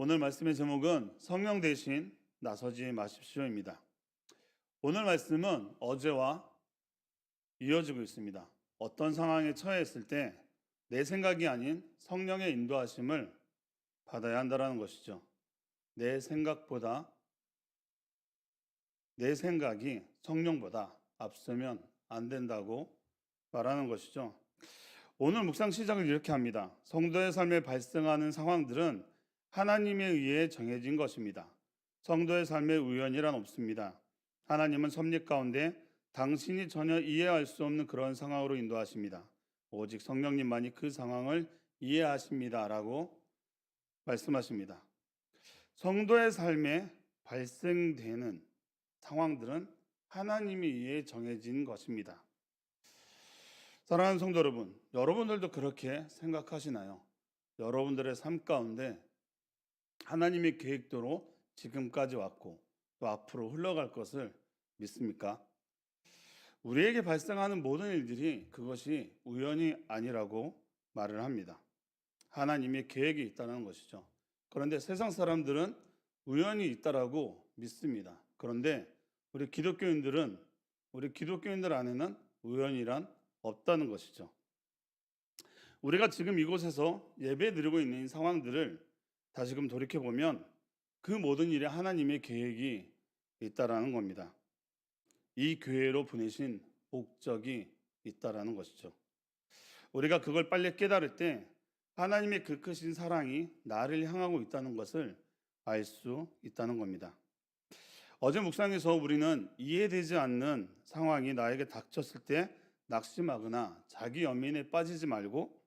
오늘 말씀의 제목은 성령 대신 나서지 마십시오입니다. 오늘 말씀은 어제와 이어지고 있습니다. 어떤 상황에 처해 있을 때 내 생각이 아닌 성령의 인도하심을 받아야 한다는 것이죠. 내 생각보다 내 생각이 성령보다 앞서면 안 된다고 말하는 것이죠. 오늘 묵상 시작을 이렇게 합니다. 성도의 삶에 발생하는 상황들은 하나님에 의해 정해진 것입니다. 성도의 삶에 우연이란 없습니다. 하나님은 섭리 가운데 당신이 전혀 이해할 수 없는 그런 상황으로 인도하십니다. 오직 성령님만이 그 상황을 이해하십니다. 라고 말씀하십니다. 성도의 삶에 발생되는 상황들은 하나님에 의해 정해진 것입니다. 사랑하는 성도 여러분, 여러분들도 그렇게 생각하시나요? 여러분들의 삶 가운데 하나님의 계획대로 지금까지 왔고 또 앞으로 흘러갈 것을 믿습니까? 우리에게 발생하는 모든 일들이 그것이 우연이 아니라고 말을 합니다. 하나님의 계획이 있다는 것이죠. 그런데 세상 사람들은 우연이 있다라고 믿습니다. 그런데 우리 기독교인들 안에는 우연이란 없다는 것이죠. 우리가 지금 이곳에서 예배 드리고 있는 상황들을 다시금 돌이켜보면 그 모든 일에 하나님의 계획이 있다라는 겁니다. 이 교회로 보내신 목적이 있다라는 것이죠. 우리가 그걸 빨리 깨달을 때 하나님의 그 크신 사랑이 나를 향하고 있다는 것을 알 수 있다는 겁니다. 어제 묵상에서 우리는 이해되지 않는 상황이 나에게 닥쳤을 때 낙심하거나 자기 연민에 빠지지 말고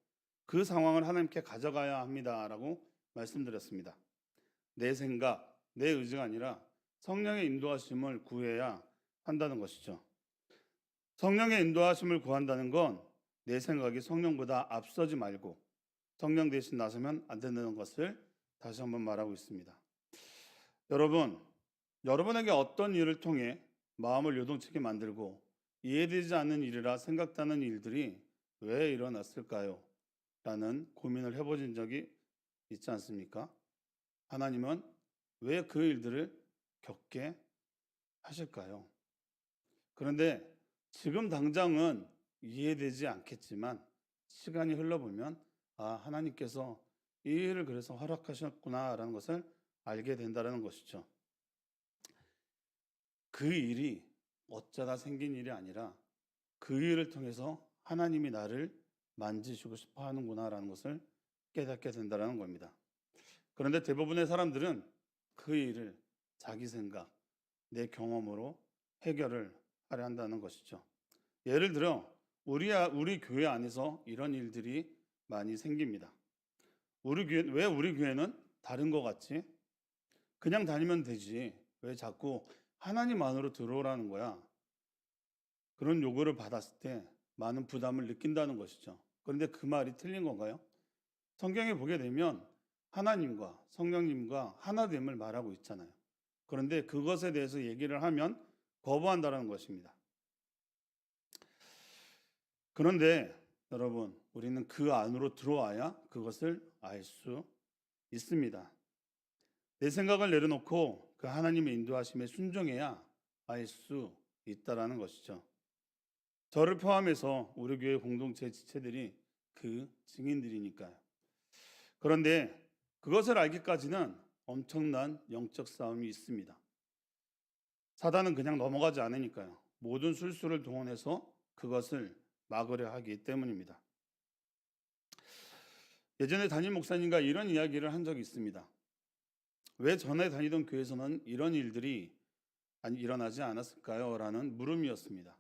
그 상황을 하나님께 가져가야 합니다라고 말씀드렸습니다. 내 생각, 내 의지가 아니라 성령의 인도하심을 구해야 한다는 것이죠. 성령의 인도하심을 구한다는 건 내 생각이 성령보다 앞서지 말고 성령 대신 나서면 안 된다는 것을 다시 한번 말하고 있습니다. 여러분에게 어떤 일을 통해 마음을 요동치게 만들고 이해되지 않는 일이라 생각나는 일들이 왜 일어났을까요? 라는 고민을 해보신 적이 있지 않습니까? 하나님은 왜 그 일들을 겪게 하실까요? 그런데 지금 당장은 이해되지 않겠지만 시간이 흘러보면 하나님께서 이 일을 그래서 허락하셨구나라는 것을 알게 된다는 것이죠. 그 일이 어쩌다 생긴 일이 아니라 그 일을 통해서 하나님이 나를 만지시고 싶어 하는구나라는 것을 깨닫게 된다는 겁니다. 그런데 대부분의 사람들은 그 일을 자기 생각, 내 경험으로 해결을 하려 한다는 것이죠. 예를 들어 우리 교회 안에서 이런 일들이 많이 생깁니다. 왜 우리 교회는 다른 것 같지? 그냥 다니면 되지. 왜 자꾸 하나님 안으로 들어오라는 거야? 그런 요구를 받았을 때 많은 부담을 느낀다는 것이죠. 그런데 그 말이 틀린 건가요? 성경에 보게 되면 하나님과 성령님과 하나됨을 말하고 있잖아요. 그런데 그것에 대해서 얘기를 하면 거부한다는 것입니다. 그런데 여러분, 우리는 그 안으로 들어와야 그것을 알 수 있습니다. 내 생각을 내려놓고 그 하나님의 인도하심에 순종해야 알 수 있다라는 것이죠. 저를 포함해서 우리 교회 공동체 지체들이 그 증인들이니까요. 그런데 그것을 알기까지는 엄청난 영적 싸움이 있습니다. 사단은 그냥 넘어가지 않으니까요. 모든 술수를 동원해서 그것을 막으려 하기 때문입니다. 예전에 담임 목사님과 이런 이야기를 한 적이 있습니다. 왜 전에 다니던 교회에서는 이런 일들이 일어나지 않았을까요? 라는 물음이었습니다.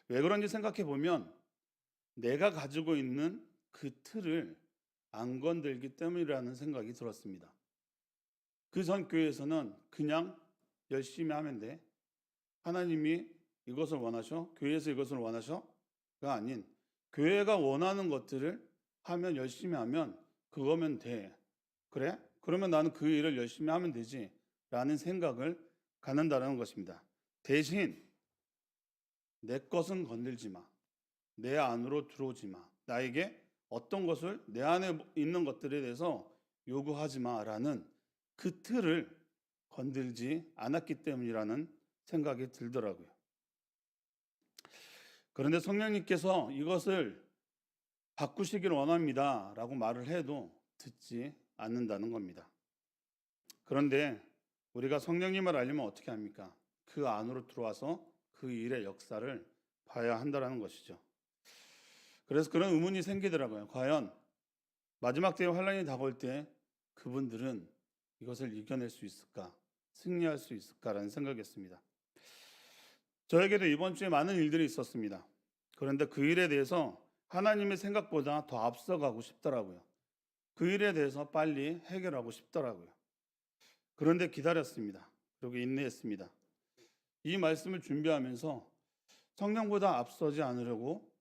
왜 그런지 생각해 보면 내가 가지고 있는 그 틀을 안 건들기 때문이라는 생각이 들었습니다. 그 전 교회에서는 그냥 열심히 하면 돼. 하나님이 이것을 원하셔? 교회에서 이것을 원하셔? 가 아닌 교회가 원하는 것들을 하면 열심히 하면 그거면 돼. 그래? 그러면 나는 그 일을 열심히 하면 되지. 라는 생각을 갖는다는 것입니다. 대신 내 것은 건들지 마. 내 안으로 들어오지 마. 나에게 어떤 것을 내 안에 있는 것들에 대해서 요구하지 마라는 그 틀을 건들지 않았기 때문이라는 생각이 들더라고요. 그런데 성령님께서 이것을 바꾸시길 원합니다 라고 말을 해도 듣지 않는다는 겁니다. 그런데 우리가 성령님을 알려면 어떻게 합니까? 그 안으로 들어와서 그 일의 역사를 봐야 한다는 것이죠. 그래서 그런 의문이 생기더라고요. 과연 마지막 때의 환란이 다가올 때 그분들은 이것을 이겨낼 수 있을까? 승리할 수 있을까라는 생각이었습니다. 저에게도 이번 주에 많은 일들이 있었습니다. 그런데 그 일에 대해서 하나님의 생각보다 더 앞서가고 싶더라고요. 그 일에 대해서 빨리 해결하고 싶더라고요. 그런데 기다렸습니다. 그리고 인내했습니다. 이 말씀을 준비하면서 성령보다 앞서지 않으려고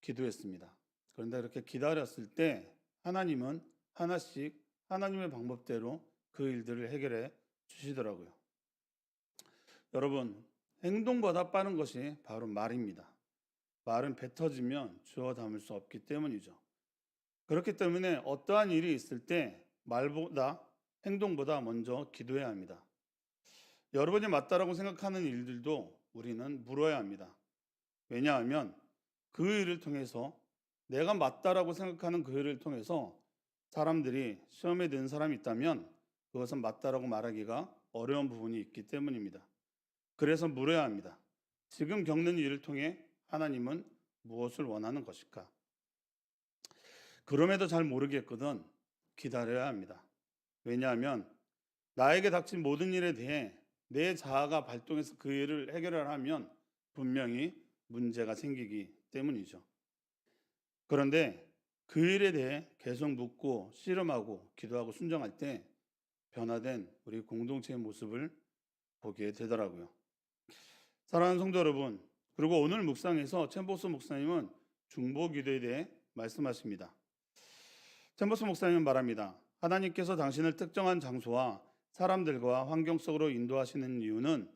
기도했습니다. 그런데 이렇게 기다렸을 때 하나님은 하나씩 하나님의 방법대로 그 일들을 해결해 주시더라고요. 여러분, 행동보다 빠른 것이 바로 말입니다. 말은 뱉어지면 주워 담을 수 없기 때문이죠. 그렇기 때문에 어떠한 일이 있을 때 말보다 행동보다 먼저 기도해야 합니다. 여러분이 맞다라고 생각하는 일들도 우리는 물어야 합니다. 왜냐하면 그 일을 통해서 내가 맞다라고 생각하는 그 일을 통해서 사람들이 시험에 든 사람이 있다면 그것은 맞다라고 말하기가 어려운 부분이 있기 때문입니다. 그래서 물어야 합니다. 지금 겪는 일을 통해 하나님은 무엇을 원하는 것일까? 그럼에도 잘 모르겠거든 기다려야 합니다. 왜냐하면 나에게 닥친 모든 일에 대해 내 자아가 발동해서 그 일을 해결을 하면 분명히 문제가 생기기 때문이죠. 그런데 그 일에 대해 계속 묻고 씨름하고 기도하고 순종할 때 변화된 우리 공동체의 모습을 보게 되더라고요. 사랑하는 성도 여러분, 그리고 오늘 묵상에서 챔버스 목사님은 중보기도에 대해 말씀하십니다. 챔버스 목사님은 말합니다. 하나님께서 당신을 특정한 장소와 사람들과 환경 속으로 인도하시는 이유는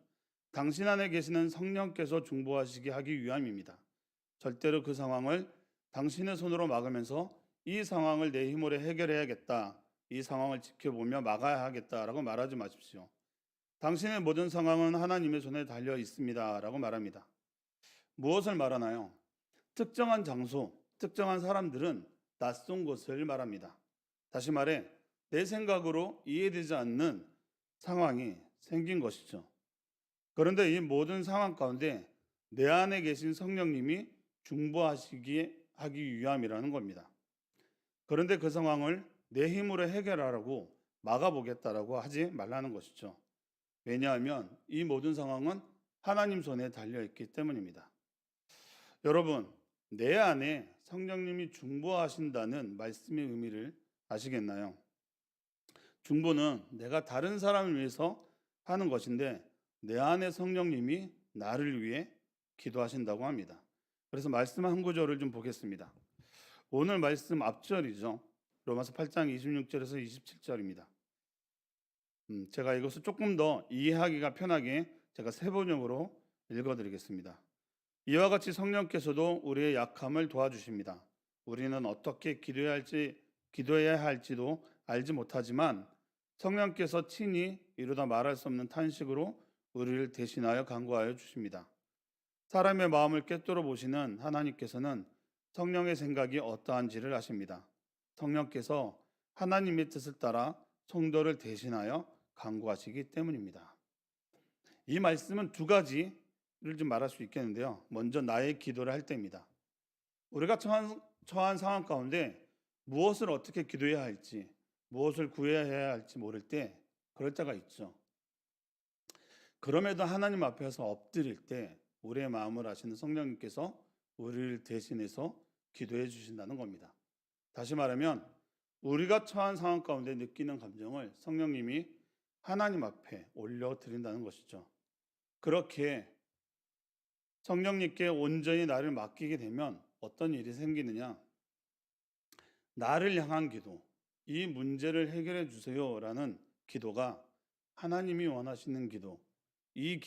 당신 안에 계시는 성령께서 중보하시게 하기 위함입니다. 절대로 그 상황을 당신의 손으로 막으면서 이 상황을 내 힘으로 해결해야겠다, 이 상황을 지켜보며 막아야 하겠다라고 말하지 마십시오. 당신의 모든 상황은 하나님의 손에 달려 있습니다 라고 말합니다. 무엇을 말하나요? 특정한 장소, 특정한 사람들은 낯선 것을 말합니다. 다시 말해 내 생각으로 이해되지 않는 상황이 생긴 것이죠. 그런데 이 모든 상황 가운데 내 안에 계신 성령님이 중보하시기 하기 위함이라는 겁니다. 그런데 그 상황을 내 힘으로 해결하라고 막아보겠다라고 하지 말라는 것이죠. 왜냐하면 이 모든 상황은 하나님 손에 달려있기 때문입니다. 여러분, 내 안에 성령님이 중보하신다는 말씀의 의미를 아시겠나요? 중보는 내가 다른 사람을 위해서 하는 것인데 내 안에 성령님이 나를 위해 기도하신다고 합니다. 그래서 말씀 한 구절을 좀 보겠습니다. 오늘 말씀 앞절이죠. 로마서 8장 26절에서 27절입니다. 제가 이것을 조금 더 이해하기가 편하게 제가 세 번역으로 읽어드리겠습니다. 이와 같이 성령께서도 우리의 약함을 도와주십니다. 우리는 어떻게 기도해야 할지도 알지 못하지만 성령께서 친히 이루다 말할 수 없는 탄식으로 우리를 대신하여 간구하여 주십니다. 사람의 마음을 꿰뚫어 보시는 하나님께서는 성령의 생각이 어떠한지를 아십니다. 성령께서 하나님의 뜻을 따라 성도를 대신하여 간구하시기 때문입니다. 이 말씀은 두 가지를 좀 말할 수 있겠는데요. 먼저 나의 기도를 할 때입니다. 우리가 처한 상황 가운데 무엇을 어떻게 기도해야 할지, 무엇을 구해야 할지 모를 때 그럴 때가 있죠. 그럼에도 하나님 앞에서 엎드릴 때 우리의 마음을 아시는 성령님께서 우리를 대신해서 기도해 주신다는 겁니다. 다시 말하면 우리가 처한 상황 가운데 느끼는 감정을 성령님이 하나님 앞에 올려드린다는 것이죠. 그렇게 성령님께 온전히 나를 맡기게 되면 어떤 일이 생기느냐? 나를 향한 기도, 이 문제를 해결해 주세요라는 기도가 하나님이 원하시는 기도, 이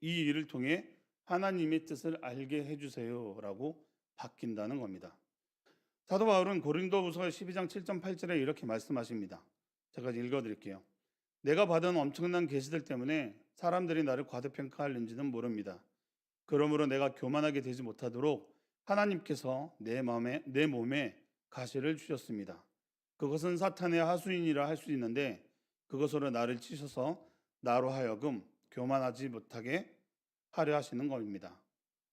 일을 통해 하나님의 뜻을 알게 해주세요라고 바뀐다는 겁니다. 사도 바울은 고린도후서 12장 7.8절에 이렇게 말씀하십니다. 제가 읽어드릴게요. 내가 받은 엄청난 계시들 때문에 사람들이 나를 과대평가할는지는 모릅니다. 그러므로 내가 교만하게 되지 못하도록 하나님께서 내 몸에 가시를 주셨습니다. 그것은 사탄의 하수인이라 할 수 있는데 그것으로 나를 치셔서 나로 하여금 교만하지 못하게 하려 하시는 겁니다.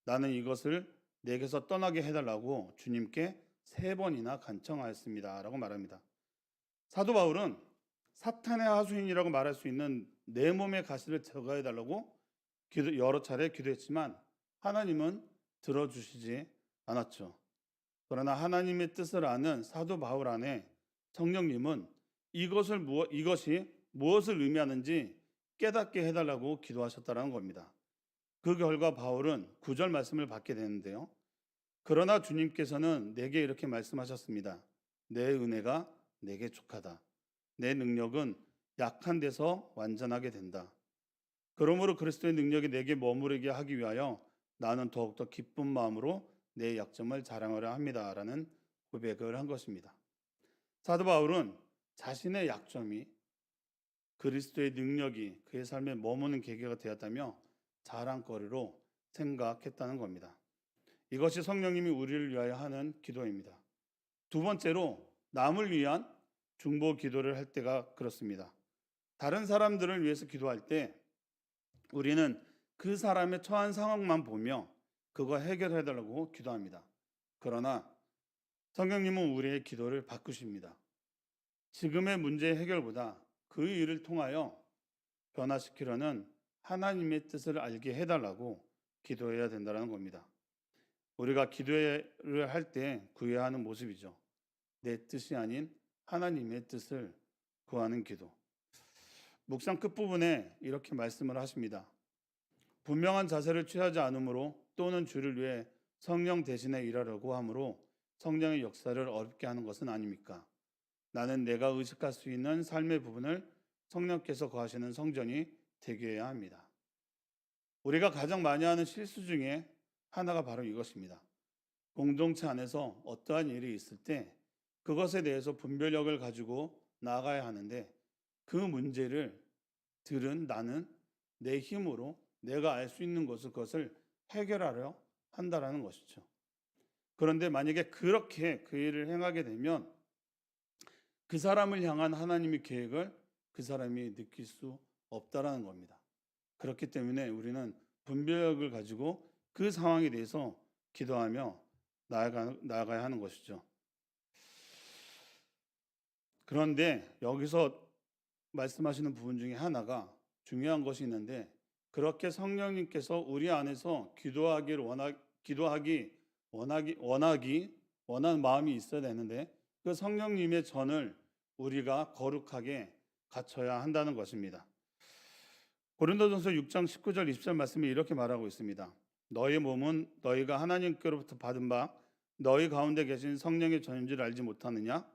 나는 이것을 내게서 떠나게 해달라고 주님께 3번이나 간청하였습니다. 라고 말합니다. 사도 바울은 사탄의 하수인이라고 말할 수 있는 내 몸의 가시를 제거해달라고 여러 차례 기도했지만 하나님은 들어주시지 않았죠. 그러나 하나님의 뜻을 아는 사도 바울 안에 성령님은 이것이 무엇을 의미하는지 깨닫게 해달라고 기도하셨다는 겁니다. 그 결과 바울은 9절 말씀을 받게 되는데요. 그러나 주님께서는 내게 이렇게 말씀하셨습니다. 내 은혜가 내게 족하다. 내 능력은 약한 데서 완전하게 된다. 그러므로 그리스도의 능력이 내게 머무르게 하기 위하여 나는 더욱더 기쁜 마음으로 내 약점을 자랑하려 합니다. 라는 고백을 한 것입니다. 사도 바울은 자신의 약점이 그리스도의 능력이 그의 삶에 머무는 계기가 되었다며 자랑거리로 생각했다는 겁니다. 이것이 성령님이 우리를 위하여 하는 기도입니다. 두 번째로 남을 위한 중보 기도를 할 때가 그렇습니다. 다른 사람들을 위해서 기도할 때 우리는 그 사람의 처한 상황만 보며 그거 해결해달라고 기도합니다. 그러나 성령님은 우리의 기도를 바꾸십니다. 지금의 문제의 해결보다 그 일을 통하여 변화시키려는 하나님의 뜻을 알게 해달라고 기도해야 된다는 겁니다. 우리가 기도를 할 때 구해야 하는 모습이죠. 내 뜻이 아닌 하나님의 뜻을 구하는 기도. 묵상 끝부분에 이렇게 말씀을 하십니다. 분명한 자세를 취하지 않으므로 또는 주를 위해 성령 대신에 일하려고 하므로 성령의 역사를 어렵게 하는 것은 아닙니까? 나는 내가 의식할 수 있는 삶의 부분을 성령께서 거하시는 성전이 되게 해야 합니다. 우리가 가장 많이 하는 실수 중에 하나가 바로 이것입니다. 공동체 안에서 어떠한 일이 있을 때 그것에 대해서 분별력을 가지고 나아가야 하는데 그 문제를 들은 나는 내 힘으로 내가 알 수 있는 그것을 해결하려 한다라는 것이죠. 그런데 만약에 그렇게 그 일을 행하게 되면 그 사람을 향한 하나님의 계획을 그 사람이 느낄 수 없다라는 겁니다. 그렇기 때문에 우리는 분별력을 가지고 그 상황에 대해서 기도하며 나아가야 하는 것이죠. 그런데 여기서 말씀하시는 부분 중에 하나가 중요한 것이 있는데 그렇게 성령님께서 우리 안에서 기도하기 원하는 마음이 있어야 되는데 그 성령님의 전을 우리가 거룩하게 갖춰야 한다는 것입니다. 고린도전서 6장 19절 20절 말씀이 이렇게 말하고 있습니다. 너희 몸은 너희가 하나님께로부터 받은 바 너희 가운데 계신 성령의 전인 줄 알지 못하느냐?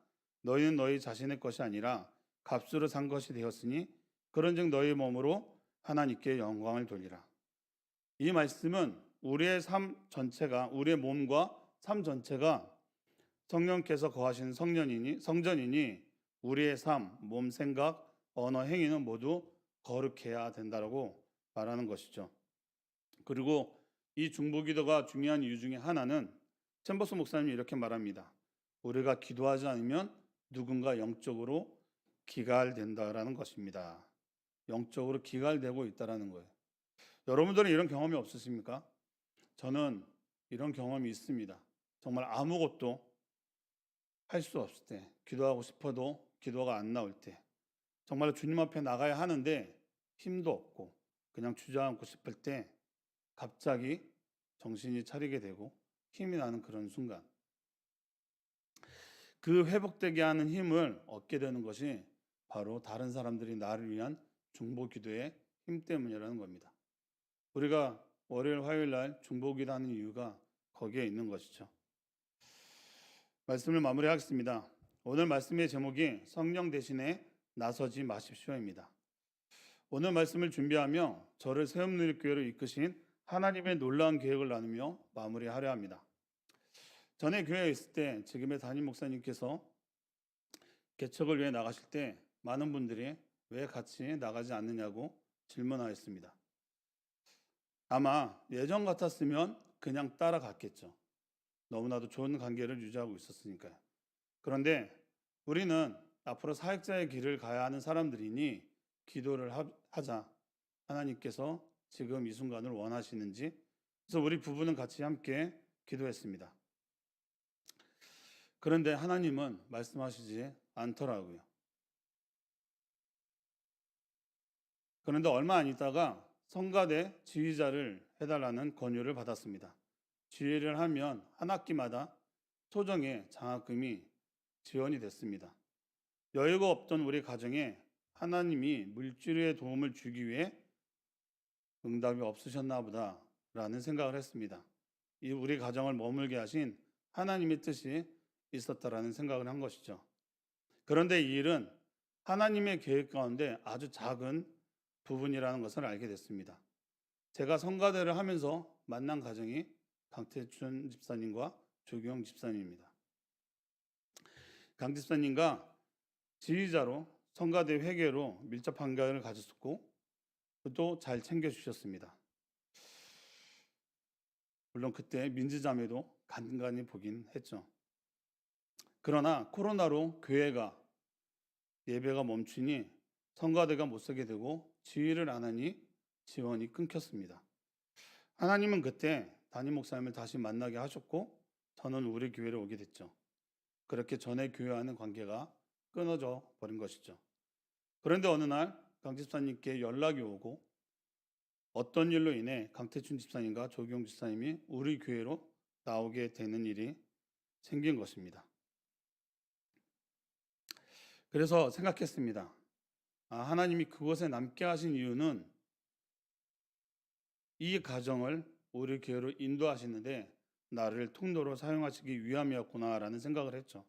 너희는 너희 자신의 것이 아니라 값으로 산 것이 되었으니 그런즉 너희 몸으로 하나님께 영광을 돌리라. 이 말씀은 우리의 삶 전체가 우리의 몸과 삶 전체가 성령께서 거하시는 성전이니 우리의 삶, 몸, 생각, 언어, 행위는 모두 거룩해야 된다라고 말하는 것이죠. 그리고 이 중보기도가 중요한 이유 중에 하나는 챔버스 목사님이 이렇게 말합니다. 우리가 기도하지 않으면 누군가 영적으로 기갈된다라는 것입니다. 영적으로 기갈되고 있다라는 거예요. 여러분들은 이런 경험이 없으십니까? 저는 이런 경험이 있습니다. 정말 아무것도 할 수 없을 때, 기도하고 싶어도 기도가 안 나올 때, 정말 주님 앞에 나가야 하는데 힘도 없고 그냥 주저앉고 싶을 때 갑자기 정신이 차리게 되고 힘이 나는 그런 순간, 그 회복되게 하는 힘을 얻게 되는 것이 바로 다른 사람들이 나를 위한 중보기도의 힘 때문이라는 겁니다. 우리가 월요일, 화요일 날 중보기도 하는 이유가 거기에 있는 것이죠. 말씀을 마무리하겠습니다. 오늘 말씀의 제목이 성령 대신에 나서지 마십시오입니다. 오늘 말씀을 준비하며 저를 새움누리교회로 이끄신 하나님의 놀라운 계획을 나누며 마무리하려 합니다. 전에 교회에 있을 때 지금의 담임 목사님께서 개척을 위해 나가실 때 많은 분들이 왜 같이 나가지 않느냐고 질문하였습니다. 아마 예전 같았으면 그냥 따라갔겠죠. 너무나도 좋은 관계를 유지하고 있었으니까요. 그런데 우리는 앞으로 사역자의 길을 가야 하는 사람들이니 기도를 하자. 하나님께서 지금 이 순간을 원하시는지. 그래서 우리 부부는 같이 함께 기도했습니다. 그런데 하나님은 말씀하시지 않더라고요. 그런데 얼마 안 있다가 성가대 지휘자를 해달라는 권유를 받았습니다. 지휘를 하면 한 학기마다 소정의 장학금이 지원이 됐습니다. 여유가 없던 우리 가정에 하나님이 물질의 도움을 주기 위해 응답이 없으셨나 보다라는 생각을 했습니다. 이 우리 가정을 머물게 하신 하나님의 뜻이 있었다라는 생각을 한 것이죠. 그런데 이 일은 하나님의 계획 가운데 아주 작은 부분이라는 것을 알게 됐습니다. 제가 성가대를 하면서 만난 가정이 강태춘 집사님과 조경 집사님입니다. 강 집사님과 지휘자로 성가대 회계로 밀접 관계를 가졌었고 또 잘 챙겨주셨습니다. 물론 그때 민지자매도 간간히 보긴 했죠. 그러나 코로나로 교회가 예배가 멈추니 성가대가 못 서게 되고 지휘를 안 하니 지원이 끊겼습니다. 하나님은 그때 담임 목사님을 다시 만나게 하셨고 저는 우리 교회로 오게 됐죠. 그렇게 전에 교회와는 관계가 끊어져 버린 것이죠. 그런데 어느 날 강 집사님께 연락이 오고 어떤 일로 인해 강태춘 집사님과 조경 집사님이 우리 교회로 나오게 되는 일이 생긴 것입니다. 그래서 생각했습니다. 하나님이 그곳에 남게 하신 이유는 이 가정을 우리 교회로 인도하시는데 나를 통로로 사용하시기 위함이었구나라는 생각을 했죠.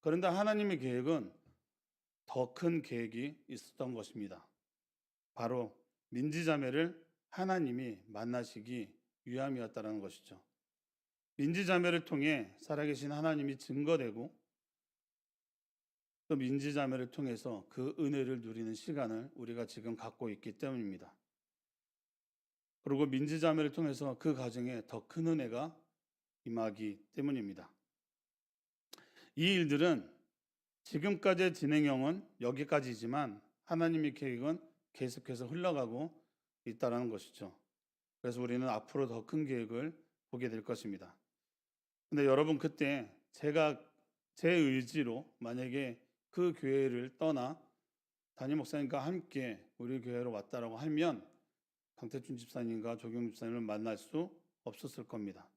그런데 하나님의 계획은 더 큰 계획이 있었던 것입니다. 바로 민지자매를 하나님이 만나시기 위함이었다는 것이죠. 민지자매를 통해 살아계신 하나님이 증거되고 또 민지자매를 통해서 그 은혜를 누리는 시간을 우리가 지금 갖고 있기 때문입니다. 그리고 민지자매를 통해서 그 가정에 더 큰 은혜가 임하기 때문입니다. 이 일들은 지금까지의 진행형은 여기까지지만 하나님의 계획은 계속해서 흘러가고 있다는 것이죠. 그래서 우리는 앞으로 더 큰 계획을 보게 될 것입니다. 근데 여러분 그때 제가 제 의지로 만약에 그 교회를 떠나 담임 목사님과 함께 우리 교회로 왔다라고 하면 강태춘 집사님과 조경 집사님을 만날 수 없었을 겁니다.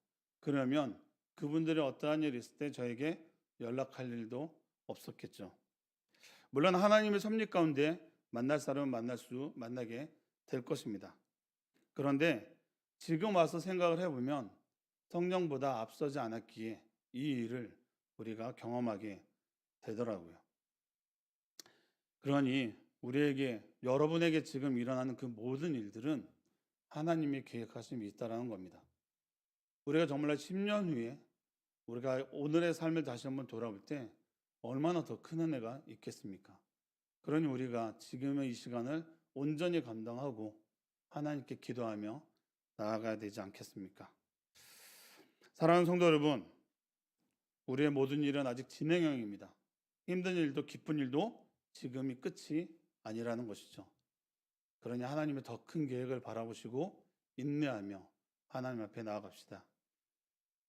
그러면 그분들이 어떠한 일이 있을 때 저에게 연락할 일도 없었겠죠. 물론 하나님의 섭리 가운데 만날 사람은 만나게 될 것입니다. 그런데 지금 와서 생각을 해보면 성령보다 앞서지 않았기에 이 일을 우리가 경험하게 되더라고요. 그러니 우리에게 여러분에게 지금 일어나는 그 모든 일들은 하나님의 계획하심이 있다라는 겁니다. 우리가 정말 10년 후에 우리가 오늘의 삶을 다시 한번 돌아볼 때 얼마나 더 큰 은혜가 있겠습니까? 그러니 우리가 지금의 이 시간을 온전히 감당하고 하나님께 기도하며 나아가야 되지 않겠습니까? 사랑하는 성도 여러분, 우리의 모든 일은 아직 진행형입니다. 힘든 일도 기쁜 일도 지금이 끝이 아니라는 것이죠. 그러니 하나님의 더 큰 계획을 바라보시고 인내하며 하나님 앞에 나아갑시다.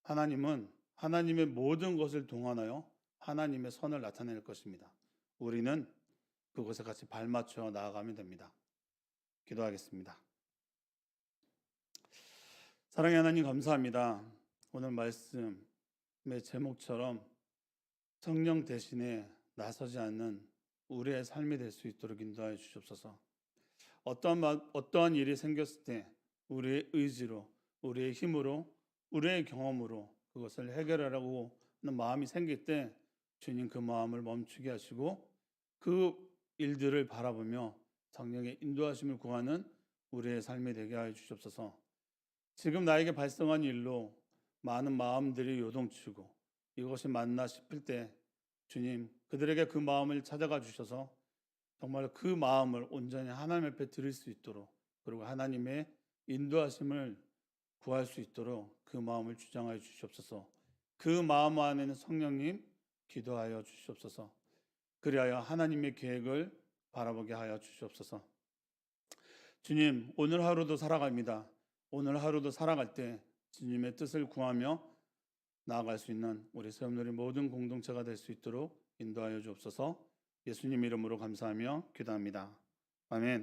하나님은 하나님의 모든 것을 동원하여 하나님의 선을 나타낼 것입니다. 우리는 그곳에 같이 발맞춰 나아가면 됩니다. 기도하겠습니다. 사랑의 하나님 감사합니다. 오늘 말씀의 제목처럼 성령 대신에 나서지 않는 우리의 삶이 될 수 있도록 인도하여 주시옵소서. 어떠한 일이 생겼을 때 우리의 의지로, 우리의 힘으로, 우리의 경험으로 그것을 해결하려고 하는 마음이 생길 때 주님 그 마음을 멈추게 하시고 그 일들을 바라보며 성령의 인도하심을 구하는 우리의 삶이 되게 하여 주시옵소서. 지금 나에게 발생한 일로 많은 마음들이 요동치고 이것이 맞나 싶을 때 주님 그들에게 그 마음을 찾아가 주셔서 정말 그 마음을 온전히 하나님 앞에 드릴 수 있도록, 그리고 하나님의 인도하심을 구할 수 있도록 그 마음을 주장하여 주시옵소서. 그 마음 안에는 성령님 기도하여 주시옵소서. 그리하여 하나님의 계획을 바라보게 하여 주시옵소서. 주님, 오늘 하루도 살아갑니다. 오늘 하루도 살아갈 때 주님의 뜻을 구하며 나아갈 수 있는 우리 세움누리 모든 공동체가 될 수 있도록 인도하여 주옵소서. 예수님 이름으로 감사하며 기도합니다. 아멘.